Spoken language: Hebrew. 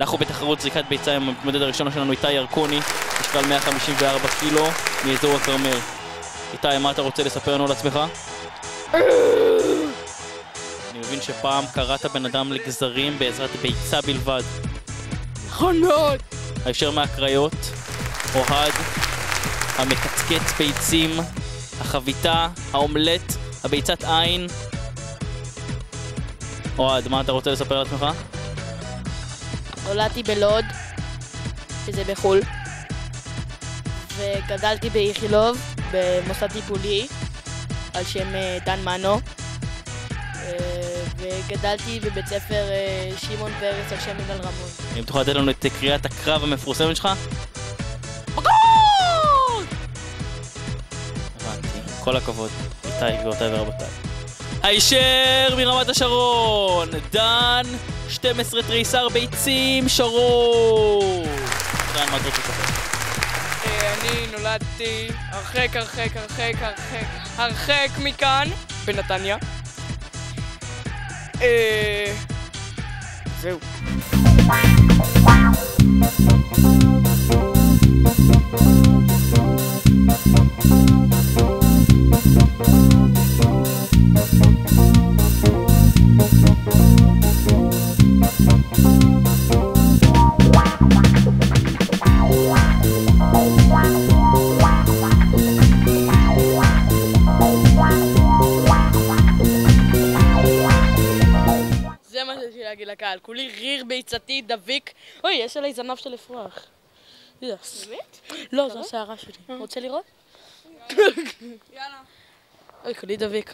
אנחנו בתחרות זריקת ביצה עם המתמודד הראשון שלנו, איתי ירקוני, משקל 154 קילו, מאזור הכרמל. איתי, מה אתה רוצה לספר לנו על עצמך? אני מבין שפעם קראת בן אדם לגזרים בעזרת ביצה בלבד. נכון מאוד! הישר מהקריות, אוהד, המקצקץ ביצים, החביתה, האומלט, הביצת עין. אוהד, מה אתה רוצה לספר על עצמך? נולדתי בלוד, שזה בחול, וגדלתי באיכילוב, במוסד טיפולי, על שם דן מנו, וגדלתי בבית ספר שמעון פרס על שם יגאל רמון. אם תוכל לתת לנו את קריאת הקרב המפורסמת שלך? הבנתי, כל הכבוד, איתי, גבירותיי ורבותיי. הישר מרמת השרון, דן 12 תריסר ביצים, שרון. דן, מה אתה רוצה לספר? אני נולדתי הרחק מכאן, בנתניה. זהו. זה מה שיש לי להגיד לקהל, כולי ריר ביצתי דביק. אוי, יש עלי זנב של אפרוח. יס. באמת? לא, זו השערה שלי. רוצה לראות? יאללה. אוי, כולי דביק.